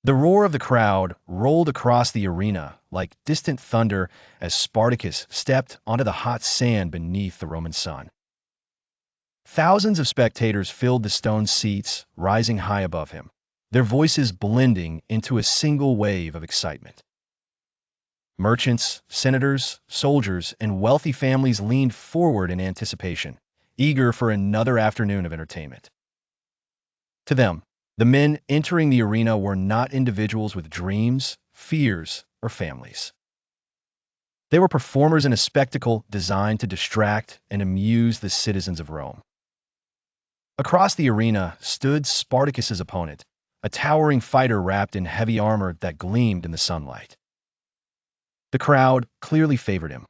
The roar of the crowd rolled across the arena like distant thunder as Spartacus stepped onto the hot sand beneath the Roman sun. Thousands of spectators filled the stone seats, rising high above him, their voices blending into a single wave of excitement. Merchants, senators, soldiers, and wealthy families leaned forward in anticipation, eager for another afternoon of entertainment. To them, the men entering the arena were not individuals with dreams, fears, or families. They were performers in a spectacle designed to distract and amuse the citizens of Rome. Across the arena stood Spartacus's opponent, a towering fighter wrapped in heavy armor that gleamed in the sunlight. The crowd clearly favored him.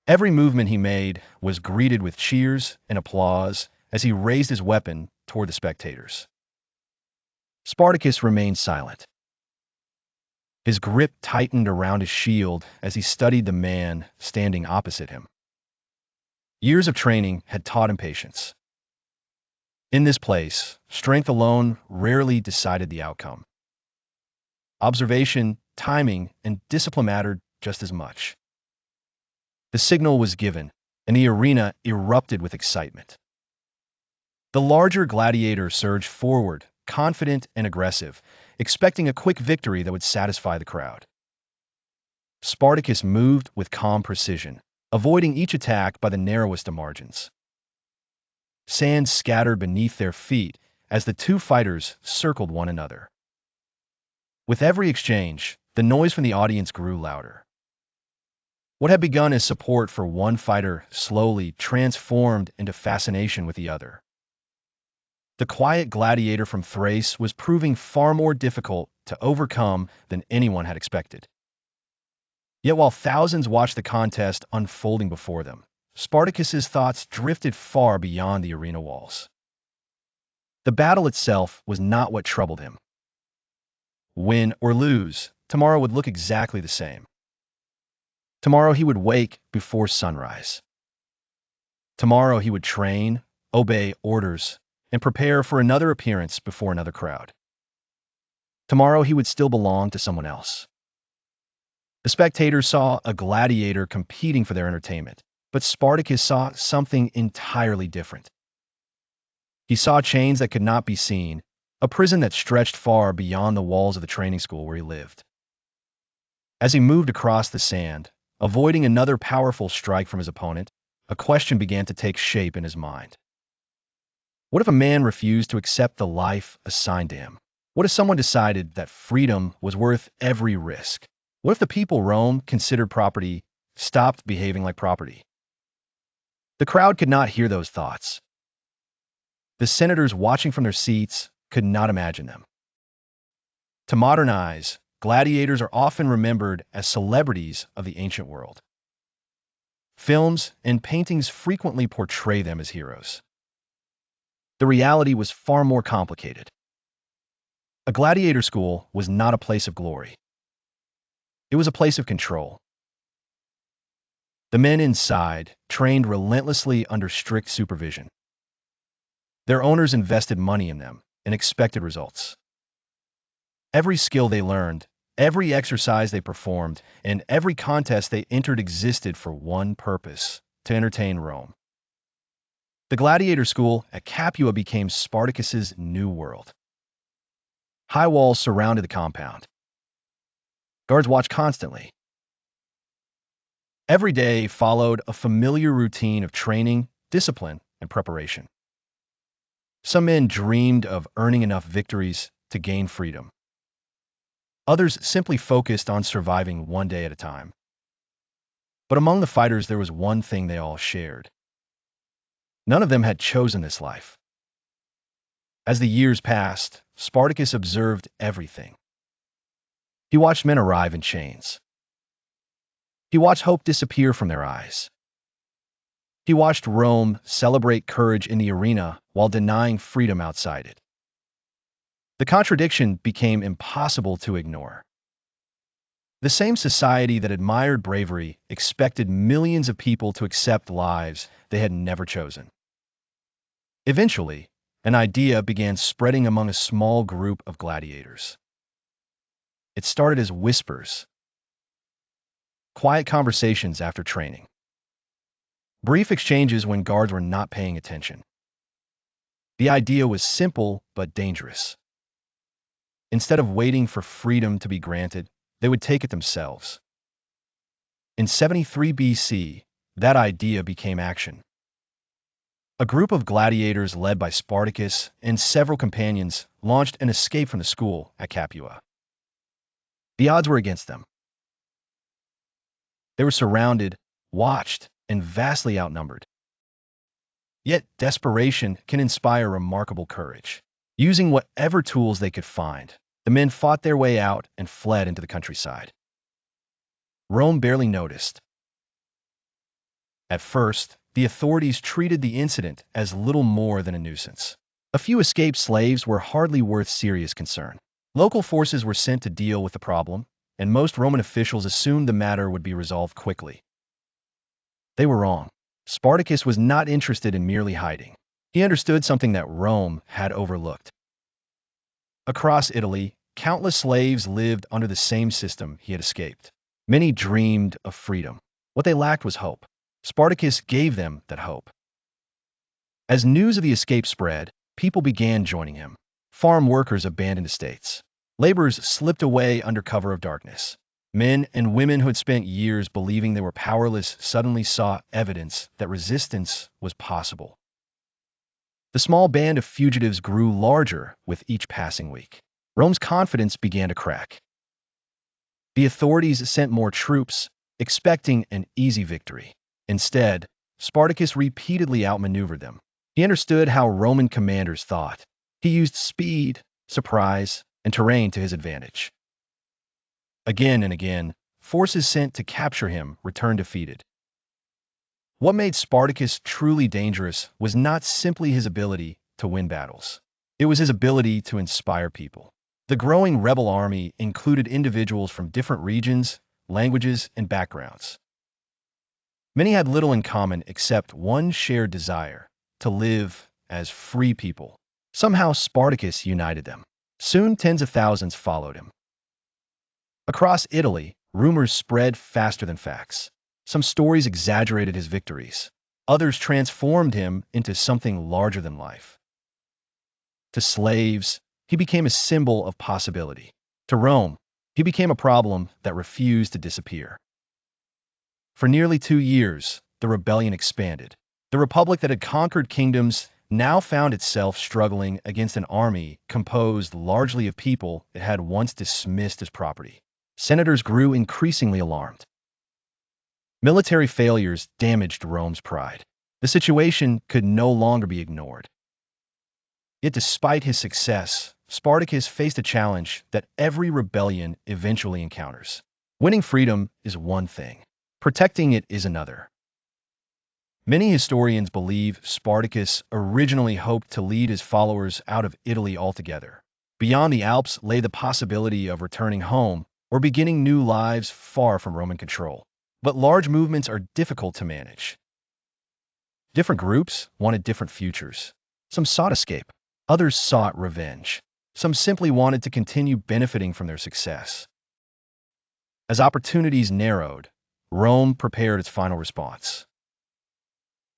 Every movement he made was greeted with cheers and applause as he raised his weapon toward the spectators. Spartacus remained silent. His grip tightened around his shield as he studied the man standing opposite him. Years of training had taught him patience. In this place, strength alone rarely decided the outcome. Observation, timing, and discipline mattered just as much. The signal was given, and the arena erupted with excitement. The larger gladiator surged forward, confident and aggressive, expecting a quick victory that would satisfy the crowd. Spartacus moved with calm precision, avoiding each attack by the narrowest of margins. Sand scattered beneath their feet as the two fighters circled one another. With every exchange, the noise from the audience grew louder. What had begun as support for one fighter slowly transformed into fascination with the other. The quiet gladiator from Thrace was proving far more difficult to overcome than anyone had expected. Yet while thousands watched the contest unfolding before them, Spartacus's thoughts drifted far beyond the arena walls. The battle itself was not what troubled him. Win or lose, tomorrow would look exactly the same. Tomorrow he would wake before sunrise. Tomorrow he would train, obey orders, and prepare for another appearance before another crowd. Tomorrow he would still belong to someone else. The spectators saw a gladiator competing for their entertainment, but Spartacus saw something entirely different. He saw chains that could not be seen, a prison that stretched far beyond the walls of the training school where he lived. As he moved across the sand, avoiding another powerful strike from his opponent, a question began to take shape in his mind. What if a man refused to accept the life assigned to him? What if someone decided that freedom was worth every risk? What if the people Rome considered property stopped behaving like property? The crowd could not hear those thoughts. The senators watching from their seats could not imagine them. To modern eyes, gladiators are often remembered as celebrities of the ancient world. Films and paintings frequently portray them as heroes. The reality was far more complicated. A gladiator school was not a place of glory. It was a place of control. The men inside trained relentlessly under strict supervision. Their owners invested money in them and expected results. Every skill they learned, every exercise they performed, and every contest they entered existed for one purpose: to entertain Rome. The gladiator school at Capua became Spartacus's new world. High walls surrounded the compound. Guards watched constantly. Every day followed a familiar routine of training, discipline, and preparation. Some men dreamed of earning enough victories to gain freedom. Others simply focused on surviving one day at a time. But among the fighters, there was one thing they all shared. None of them had chosen this life. As the years passed, Spartacus observed everything. He watched men arrive in chains. He watched hope disappear from their eyes. He watched Rome celebrate courage in the arena while denying freedom outside it. The contradiction became impossible to ignore. The same society that admired bravery expected millions of people to accept lives they had never chosen. Eventually, an idea began spreading among a small group of gladiators. It started as whispers, quiet conversations after training, brief exchanges when guards were not paying attention. The idea was simple but dangerous. Instead of waiting for freedom to be granted, they would take it themselves. In 73 BC, that idea became action. A group of gladiators led by Spartacus and several companions launched an escape from the school at Capua. The odds were against them. They were surrounded, watched, and vastly outnumbered. Yet desperation can inspire remarkable courage. Using whatever tools they could find, the men fought their way out and fled into the countryside. Rome barely noticed. At first, the authorities treated the incident as little more than a nuisance. A few escaped slaves were hardly worth serious concern. Local forces were sent to deal with the problem, and most Roman officials assumed the matter would be resolved quickly. They were wrong. Spartacus was not interested in merely hiding. He understood something that Rome had overlooked. Across Italy, countless slaves lived under the same system he had escaped. Many dreamed of freedom. What they lacked was hope. Spartacus gave them that hope. As news of the escape spread, people began joining him. Farm workers abandoned estates. Laborers slipped away under cover of darkness. Men and women who had spent years believing they were powerless suddenly saw evidence that resistance was possible. The small band of fugitives grew larger with each passing week. Rome's confidence began to crack. The authorities sent more troops, expecting an easy victory. Instead, Spartacus repeatedly outmaneuvered them. He understood how Roman commanders thought. He used speed, surprise, and terrain to his advantage. Again and again, forces sent to capture him returned defeated. What made Spartacus truly dangerous was not simply his ability to win battles. It was his ability to inspire people. The growing rebel army included individuals from different regions, languages, and backgrounds. Many had little in common except one shared desire to live as free people. Somehow Spartacus united them. Soon tens of thousands followed him. Across Italy, rumors spread faster than facts. Some stories exaggerated his victories. Others transformed him into something larger than life. To slaves, he became a symbol of possibility. To Rome, he became a problem that refused to disappear. For nearly 2 years, the rebellion expanded. The republic that had conquered kingdoms now found itself struggling against an army composed largely of people it had once dismissed as property. Senators grew increasingly alarmed. Military failures damaged Rome's pride. The situation could no longer be ignored. Yet despite his success, Spartacus faced a challenge that every rebellion eventually encounters. Winning freedom is one thing. Protecting it is another. Many historians believe Spartacus originally hoped to lead his followers out of Italy altogether. Beyond the Alps lay the possibility of returning home or beginning new lives far from Roman control. But large movements are difficult to manage. Different groups wanted different futures. Some sought escape. Others sought revenge. Some simply wanted to continue benefiting from their success. As opportunities narrowed, Rome prepared its final response.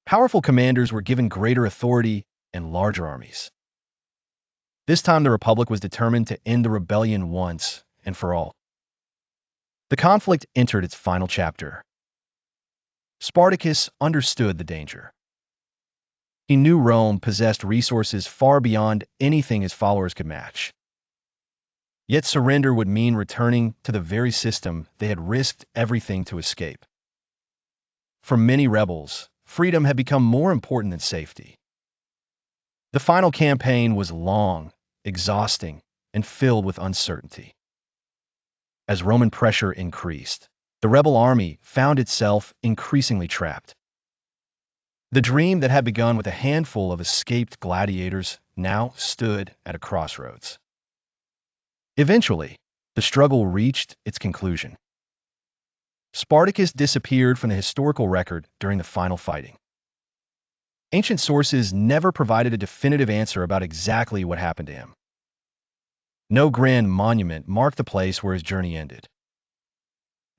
Powerful commanders were given greater authority and larger armies. This time the Republic was determined to end the rebellion once and for all. The conflict entered its final chapter. Spartacus understood the danger. He knew Rome possessed resources far beyond anything his followers could match. Yet surrender would mean returning to the very system they had risked everything to escape. For many rebels, freedom had become more important than safety. The final campaign was long, exhausting, and filled with uncertainty. As Roman pressure increased, the rebel army found itself increasingly trapped. The dream that had begun with a handful of escaped gladiators now stood at a crossroads. Eventually, the struggle reached its conclusion. Spartacus disappeared from the historical record during the final fighting. Ancient sources never provided a definitive answer about exactly what happened to him. No grand monument marked the place where his journey ended.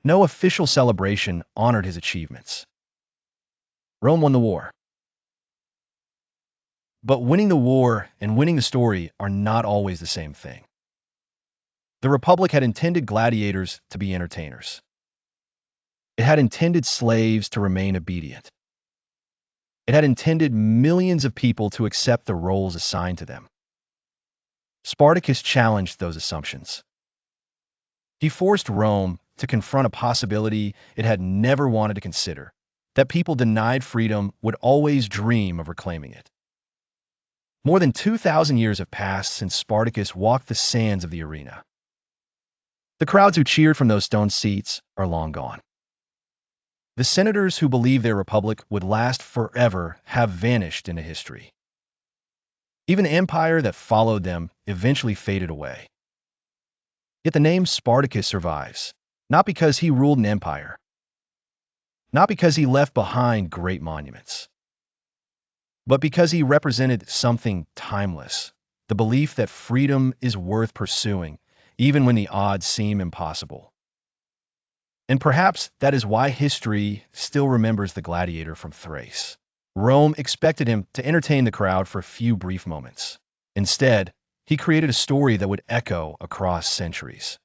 No official celebration honored his achievements. Rome won the war. But winning the war and winning the story are not always the same thing. The Republic had intended gladiators to be entertainers. It had intended slaves to remain obedient. It had intended millions of people to accept the roles assigned to them. Spartacus challenged those assumptions. He forced Rome to confront a possibility it had never wanted to consider, that people denied freedom would always dream of reclaiming it. More than 2,000 years have passed since Spartacus walked the sands of the arena. The crowds who cheered from those stone seats are long gone. The senators who believed their republic would last forever have vanished into history. Even the empire that followed them eventually faded away. Yet the name Spartacus survives, not because he ruled an empire, not because he left behind great monuments, but because he represented something timeless, the belief that freedom is worth pursuing, even when the odds seem impossible. And perhaps that is why history still remembers the gladiator from Thrace. Rome expected him to entertain the crowd for a few brief moments. Instead, he created a story that would echo across centuries.